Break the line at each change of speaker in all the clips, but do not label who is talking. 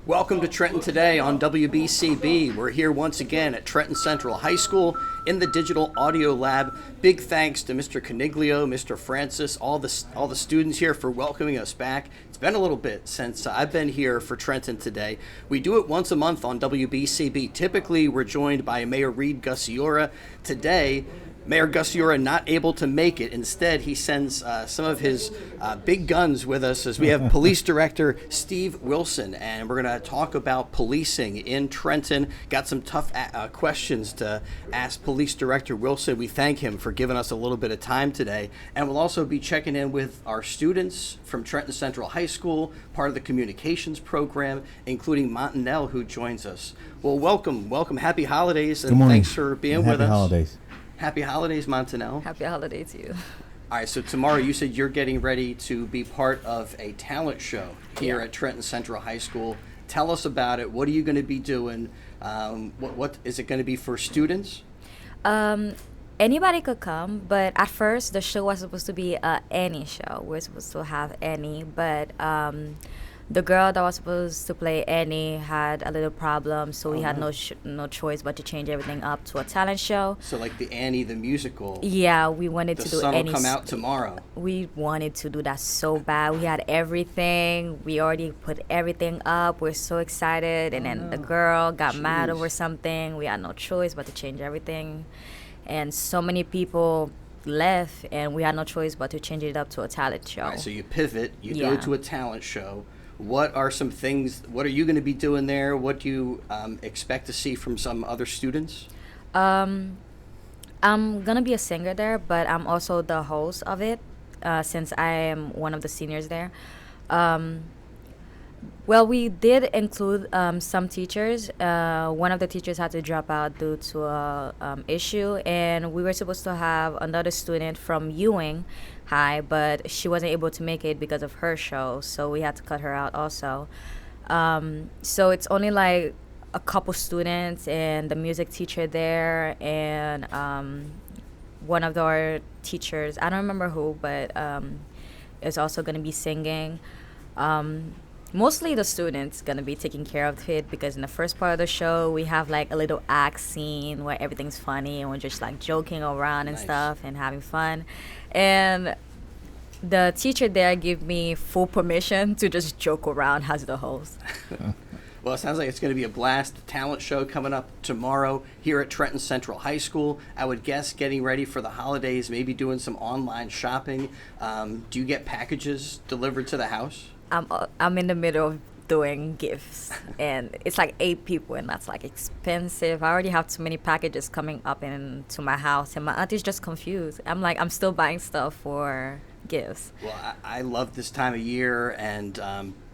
Welcome to Trenton Today on WBCB. We're here once again at Trenton Central High School in the Digital Audio Lab. Big thanks to Mr. Caniglio, Mr. Francis, all the students here for welcoming us back. It's been a little bit since I've been here for Trenton Today. We do it once a month on WBCB. Typically, we're joined by Mayor Reed Gussiora. Today, Mayor Gussiora not able to make it. Instead, he sends some of his big guns with us as we have Police Director Steve Wilson, and we're going to talk about policing in Trenton. Got some tough questions to ask Police Director Wilson. We thank him for giving us a little bit of time today, and we'll also be checking in with our students from Trenton Central High School, part of the communications program, including Montanel, who joins us. Well, welcome. Happy holidays, and thanks for being with us.
Happy holidays.
Happy holidays, Montanel.
Happy holidays to you.
All right, so tomorrow you said you're getting ready to be part of a talent show here at Trenton Central High School. Tell us about it. What are you going to be doing? What is it going to be for students?
Anybody could come, but at first the show was supposed to be a Annie show. We're supposed to have Annie, but the girl that was supposed to play Annie had a little problem, so we had no choice but to change everything up to a talent show.
So like the Annie the musical.
Yeah, we wanted to do Annie.
The sun will come out tomorrow.
We wanted to do that so bad. We had everything. We already put everything up. We're so excited, and then the girl got mad over something. We had no choice but to change everything, and so many people left, and we had no choice but to change it up to a talent show.
All right, so you pivot. You go to a talent show. What are some things, what are you going to be doing there? What do you expect to see from some other students?
I'm going to be a singer there, but I'm also the host of it since I am one of the seniors there. Well, we did include some teachers. One of the teachers had to drop out due to a issue, and we were supposed to have another student from Ewing High, but she wasn't able to make it because of her show, so we had to cut her out also. So it's only like a couple students and the music teacher there, and one of our teachers, I don't remember who, but is also going to be singing. Mostly the students going to be taking care of it, because in the first part of the show we have like a little act scene where everything's funny and we're just like joking around and stuff and having fun. And the teacher there gave me full permission to just joke around as the host.
Well, it sounds like it's going to be a blast. Talent show coming up tomorrow here at Trenton Central High School. I would guess getting ready for the holidays, maybe doing some online shopping. Do you get packages delivered to the house?
I'm in the middle of doing gifts, and it's like 8 people, and that's like expensive. I already have too many packages coming up into my house, and my auntie's just confused. I'm like, I'm still buying stuff for gifts.
Well, I love this time of year and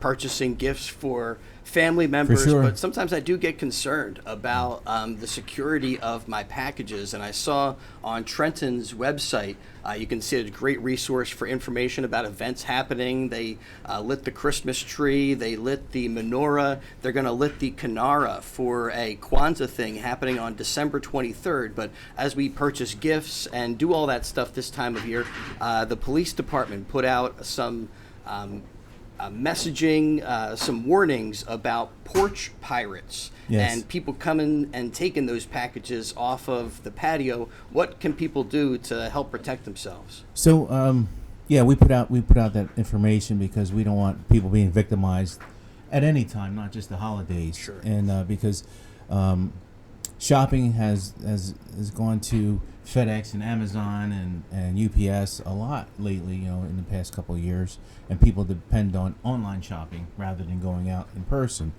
purchasing gifts for family members, but sometimes I do get concerned about the security of my packages. And I saw on Trenton's website, you can see a great resource for information about events happening. They lit the Christmas tree, they lit the menorah, they're going to lit the Kinara for a Kwanzaa thing happening on December 23rd. But as we purchase gifts and do all that stuff this time of year, the police department put out some messaging, some warnings about porch pirates and people coming and taking those packages off of the patio. What can people do to help protect themselves?
So, we put out that information because we don't want people being victimized at any time, not just the holidays.
Sure.
And because shopping has gone to FedEx and Amazon and UPS a lot lately, in the past couple of years, and people depend on online shopping rather than going out in person.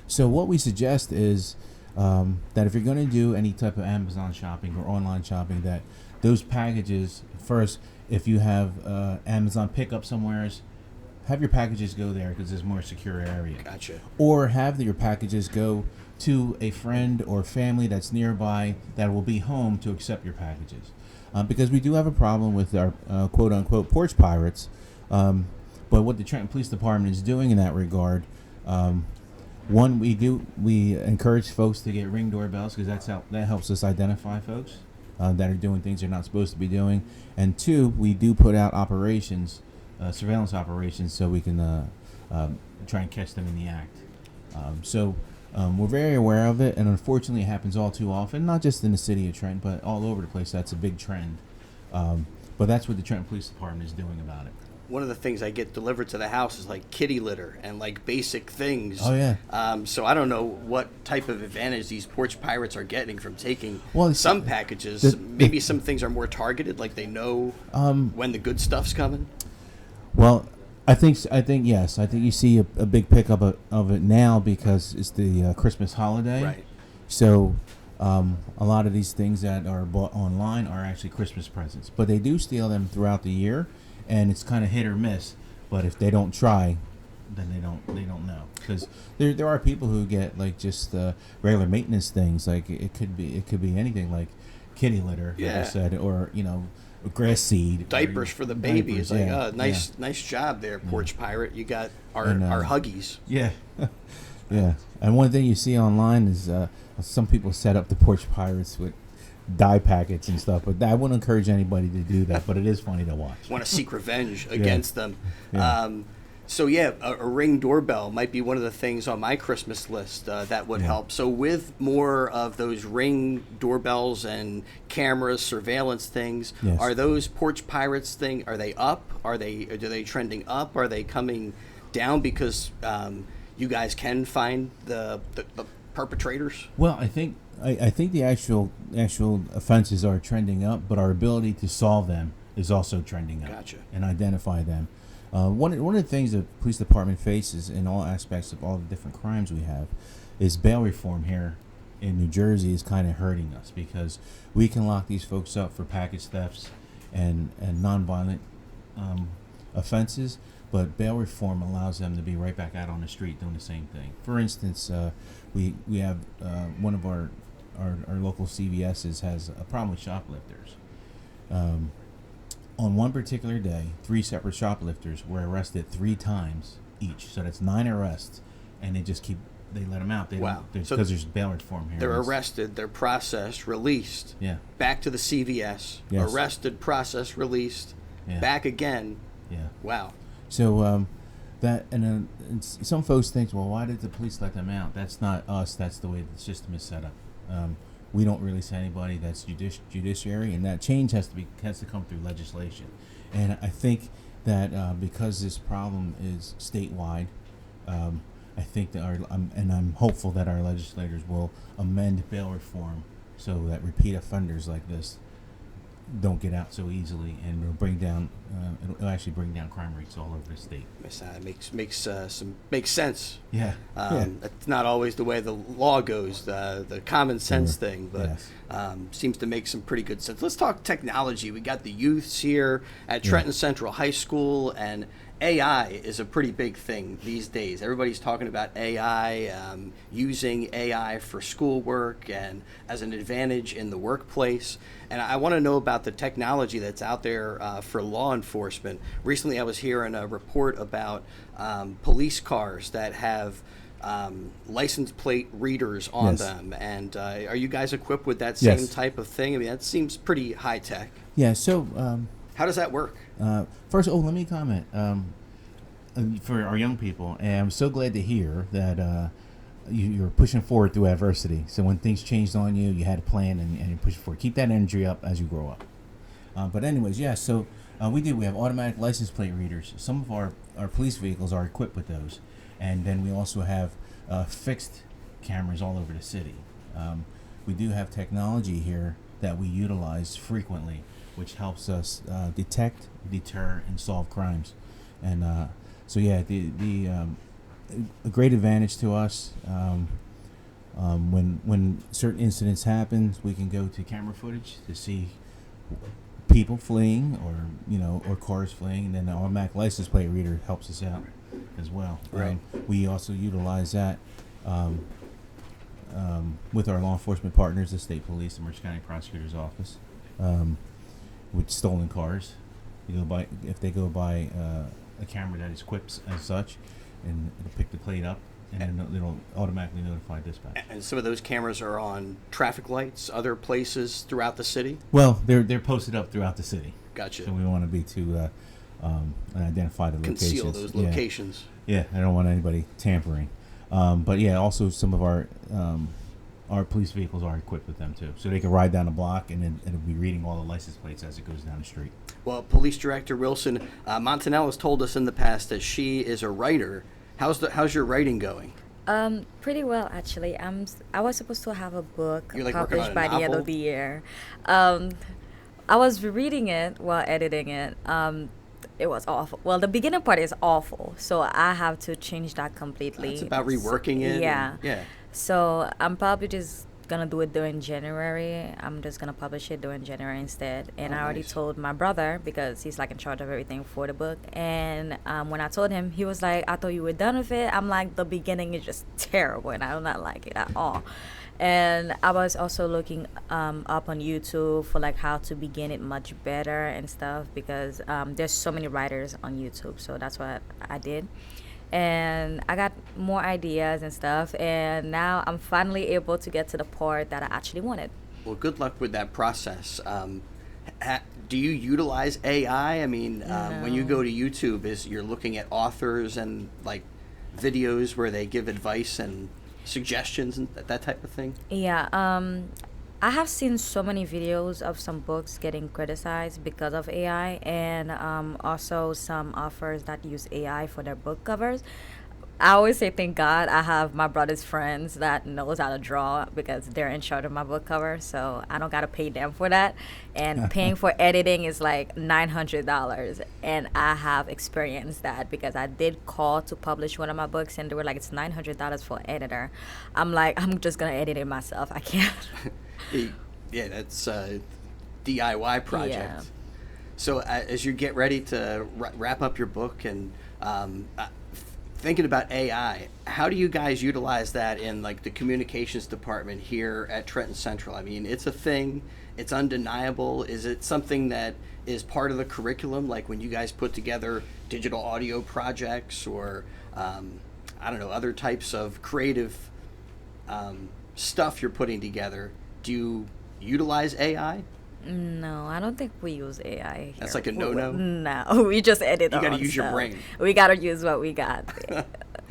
So what we suggest is that if you're going to do any type of Amazon shopping or online shopping, that those packages first, if you have Amazon pickup somewhere, have your packages go there because there's more secure area.
Gotcha. Or
have your packages go to a friend or family that's nearby that will be home to accept your packages. Because we do have a problem with our quote-unquote porch pirates. But what the Trenton Police Department is doing in that regard, one, we encourage folks to get Ring doorbells because that helps us identify folks that are doing things they're not supposed to be doing. And two, we do put out operations, surveillance operations, so we can try and catch them in the act. We're very aware of it, and unfortunately, it happens all too often. Not just in the city of Trenton, but all over the place. That's a big trend. But that's what the Trenton Police Department is doing about it.
One of the things I get delivered to the house is like kitty litter and like basic things.
Oh yeah.
So I don't know what type of advantage these porch pirates are getting from taking
Well,
some packages. Maybe some things are more targeted, like they know when the good stuff's coming.
Well, I think yes. I think you see a big pickup of it now because it's the Christmas holiday.
Right.
So a lot of these things that are bought online are actually Christmas presents, but they do steal them throughout the year, and it's kind of hit or miss. But if they don't try, then they don't know, because there are people who get like just regular maintenance things. Like it could be anything like kitty litter, like I said, or grass seed,
Diapers for the baby. It's like, nice job there, porch pirate. You got our Huggies.
Yeah. Yeah. And one thing you see online is some people set up the porch pirates with dye packets and stuff, but I wouldn't encourage anybody to do that, but it is funny to watch.
Want to seek revenge against them.
Yeah.
So a Ring doorbell might be one of the things on my Christmas list that would help. So with more of those Ring doorbells and cameras, surveillance things, are those porch pirates are they up? Are they trending up? Are they coming down because you guys can find the perpetrators?
Well, I think the actual offenses are trending up, but our ability to solve them is also trending up.
Gotcha. And
identify them. One of the things the police department faces in all aspects of all the different crimes we have is bail reform here in New Jersey is kind of hurting us, because we can lock these folks up for package thefts and nonviolent offenses, but bail reform allows them to be right back out on the street doing the same thing. For instance, we have one of our local CVS's has a problem with shoplifters. On one particular day, 3 separate shoplifters were arrested 3 times each. So that's 9 arrests, and they let them out. Because there's bail reform here.
They're arrested, they're processed, released.
Yeah.
Back to the CVS.
Yes.
Arrested, processed, released. Yeah. Back again.
Yeah.
Wow.
So and some folks think, well, why did the police let them out? That's not us. That's the way the system is set up. We don't release anybody. That's judiciary, and that change has to come through legislation. And I think that because this problem is statewide, I think that I'm hopeful that our legislators will amend bail reform so that repeat offenders like this don't get out so easily, and it'll actually bring down crime rates all over the state.
Makes sense.
Yeah.
It's not always the way the law goes, the common sense thing, but seems to make some pretty good sense. Let's talk technology. We got the youths here at Trenton Central High School, and AI is a pretty big thing these days. Everybody's talking about AI, using AI for schoolwork and as an advantage in the workplace. And I want to know about the technology that's out there for law enforcement. Recently, I was hearing a report about police cars that have license plate readers on them. And are you guys equipped with that same type of thing? I mean, that seems pretty high tech.
Yeah, so
how does that work?
First, let me comment for our young people. And I'm so glad to hear that you're pushing forward through adversity. So when things changed on you, you had a plan and you're pushing forward. Keep that energy up as you grow up. But anyways, so we have automatic license plate readers. Some of our police vehicles are equipped with those. And then we also have fixed cameras all over the city. We do have technology here that we utilize frequently, which helps us detect, deter, and solve crimes. And a great advantage to us. When certain incidents happen, we can go to camera footage to see people fleeing or cars fleeing, and then the automatic license plate reader helps us out as well.
Right.
We also utilize that with our law enforcement partners, the state police, the Mercer County Prosecutor's Office. With stolen cars, if they go by a camera that is equipped as such, and it'll pick the plate up, and then it'll automatically notify dispatch.
And some of those cameras are on traffic lights, other places throughout the city?
Well, they're posted up throughout the city.
Gotcha.
So we want to be to identify the locations.
Conceal those locations.
Yeah, I don't want anybody tampering. But yeah, also some of our police vehicles are equipped with them too, so they can ride down the block and then it'll be reading all the license plates as it goes down the street.
Well, Police Director Wilson, Montanell has told us in the past that she is a writer. How's your writing going?
Pretty well actually. I was supposed to have a book
You're, like, working on
published
a
by the end
novel?
of the year. I was reading it while editing it. It was awful. Well, the beginning part is awful, so I have to change that completely.
It's about reworking it.
Yeah.
Yeah.
So I'm probably just gonna do it during January. I'm just gonna publish it during January instead. And
Oh,
I already
nice.
told my brother because he's like in charge of everything for the book. And when I told him, he was like, "I thought you were done with it." I'm like, "The beginning is just terrible, and I do not like it at all." And I was also looking up on YouTube for like how to begin it much better and stuff because there's so many writers on YouTube. So that's what I did. And I got more ideas and stuff. And now I'm finally able to get to the part that I actually wanted.
Well, good luck with that process. Do you utilize AI? I mean, when you
No.
go to YouTube, you're looking at authors and like videos where they give advice and suggestions and that type of thing?
Yeah, I have seen so many videos of some books getting criticized because of AI, and also some authors that use AI for their book covers. I always say, thank God I have my brother's friends that knows how to draw because they're in charge of my book cover, so I don't gotta pay them for that. And paying for editing is like $900, and I have experienced that because I did call to publish one of my books, and they were like, "It's $900 for an editor." I'm like, I'm just gonna edit it myself. I can't.
Yeah, that's a DIY project.
Yeah.
So as you get ready to wrap up your book and thinking about AI, how do you guys utilize that in like the communications department here at Trenton Central? I mean, it's a thing. It's undeniable. Is it something that is part of the curriculum, like when you guys put together digital audio projects or I don't know, other types of creative stuff you're putting together? Do you utilize AI?
No, I don't think we use AI here.
That's like a no-no?
No, we just edit
You
our
gotta
own
use your
stuff.
brain.
We gotta use what we got.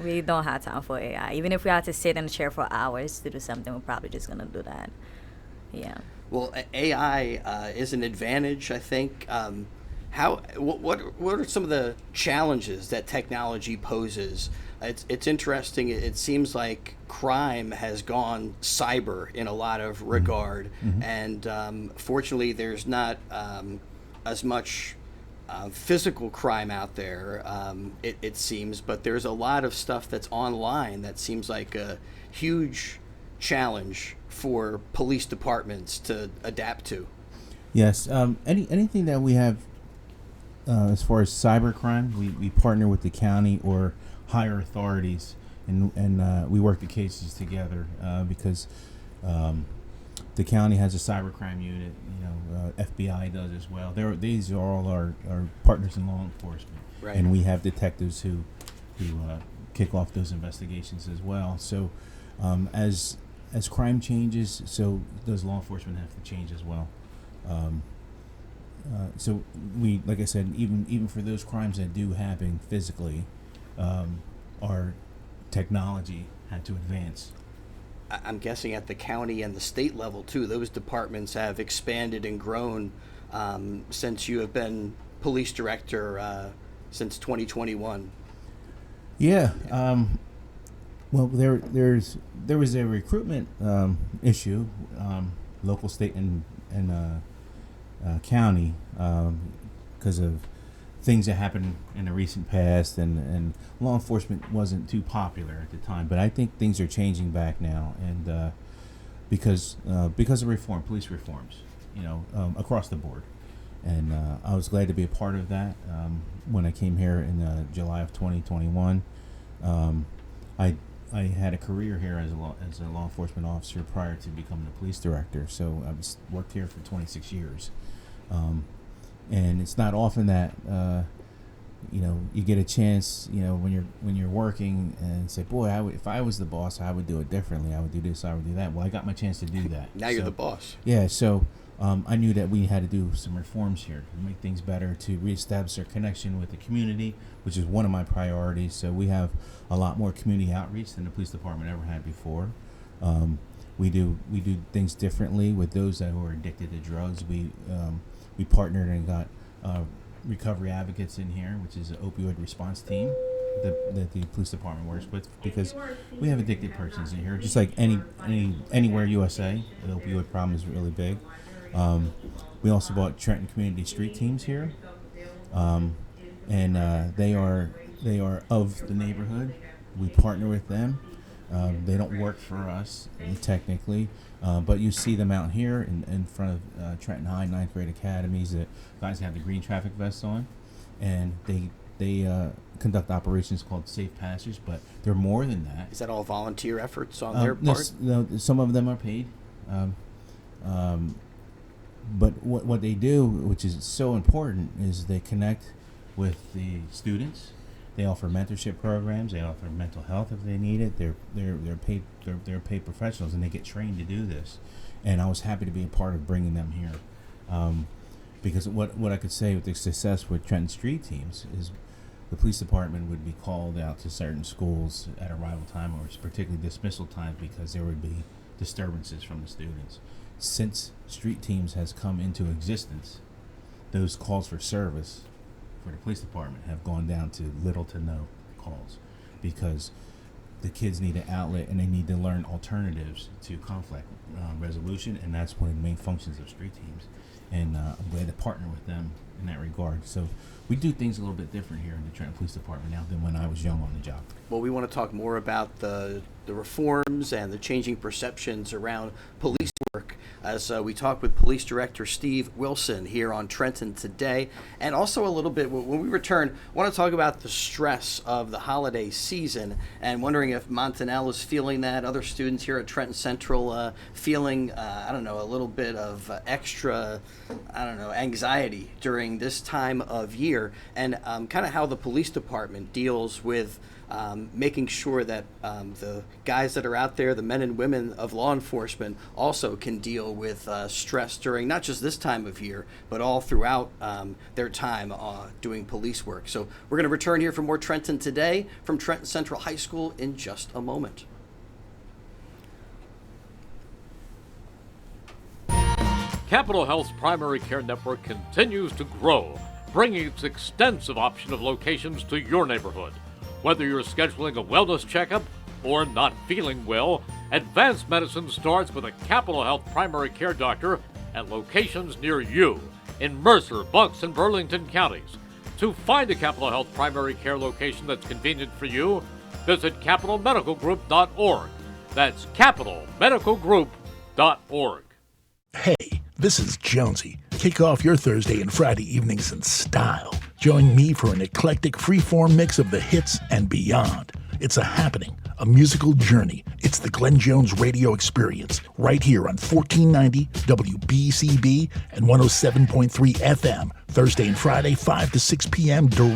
We don't have time for AI. Even if we had to sit in a chair for hours to do something, we're probably just gonna do that. Yeah.
Well, AI is an advantage, I think. What are some of the challenges that technology poses? It's interesting. It seems like crime has gone cyber in a lot of regard, and fortunately, there's not as much physical crime out there. It seems, but there's a lot of stuff that's online that seems like a huge challenge for police departments to adapt to.
Yes. Anything that we have as far as cybercrime, we partner with the county or higher authorities, and we work the cases together because the county has a cybercrime unit. FBI does as well. These are all our partners in law enforcement,
Right.
and we have detectives who kick off those investigations as well. So as crime changes, so does law enforcement have to change as well. So we, like I said, even for those crimes that do happen physically, our technology had to advance.
I'm guessing at the county and the state level too, those departments have expanded and grown since you have been police director since 2021.
Yeah. Well, there was a recruitment issue, local, state, and county, because of things that happened in the recent past, and law enforcement wasn't too popular at the time. But I think things are changing back now, and because of reform, police reforms, across the board. And I was glad to be a part of that. When I came here in July of 2021, I had a career here as a law enforcement officer prior to becoming a police director. So I worked here for 26 years. And it's not often that you get a chance, when you're working and say, boy, if I was the boss, I would do it differently. I would do this, I would do that. Well, I got my chance to do that.
Now you're the boss.
Yeah. So I knew that we had to do some reforms here to make things better, to reestablish our connection with the community, which is one of my priorities. So we have a lot more community outreach than the police department ever had before. We do things differently with those that who are addicted to drugs. We partnered and got recovery advocates in here, which is an opioid response team that the police department works with, because we have addicted persons in here, just like anywhere USA. The opioid problem is really big. We also bought Trenton community street teams here, and they are of the neighborhood. We partner with them. They don't work for us technically, but you see them out here in front of Trenton High 9th grade academies. The guys have the green traffic vests on, and they conduct operations called Safe Passage, but they're more than that.
Is that all volunteer efforts on their part?
No, some of them are paid. But what they do, which is so important, is they connect with the students. They offer mentorship programs. They offer mental health if they need it. They're paid professionals, and they get trained to do this. And I was happy to be a part of bringing them here, because what I could say with the success with Trenton street teams is the police department would be called out to certain schools at arrival time, or particularly dismissal time, because there would be disturbances from the students. Since street teams has come into existence, those calls for service for the police department have gone down to little to no calls, because the kids need an outlet and they need to learn alternatives to conflict resolution, and that's one of the main functions of street teams. And I'm glad to partner with them in that regard. So we do things a little bit different here in the Trenton Police Department now than when I was young on the job.
Well, we want to talk more about the reforms and the changing perceptions around police work as we talk with Police Director Steve Wilson here on Trenton Today. And also a little bit, when we return, I want to talk about the stress of the holiday season, and wondering if Montanel is feeling that, other students here at Trenton Central feeling, a little bit of extra, anxiety during this time of year, and kind of how the police department deals with making sure that the guys that are out there, the men and women of law enforcement, also can deal with stress during not just this time of year, but all throughout their time doing police work. So we're going to return here for more Trenton Today from Trenton Central High School in just a moment.
Capital Health's primary care network continues to grow, bringing its extensive option of locations to your neighborhood. Whether you're scheduling a wellness checkup or not feeling well, advanced medicine starts with a Capital Health primary care doctor at locations near you in Mercer, Bucks, and Burlington counties. To find a Capital Health primary care location that's convenient for you, visit capitalmedicalgroup.org. That's capitalmedicalgroup.org.
Hey, this is Jonesy. Kick off your Thursday and Friday evenings in style. Join me for an eclectic freeform mix of the hits and beyond. It's a happening, a musical journey. It's the Glenn Jones radio experience right here on 1490 WBCB and 107.3 FM, Thursday and Friday, 5 to 6 p.m. direct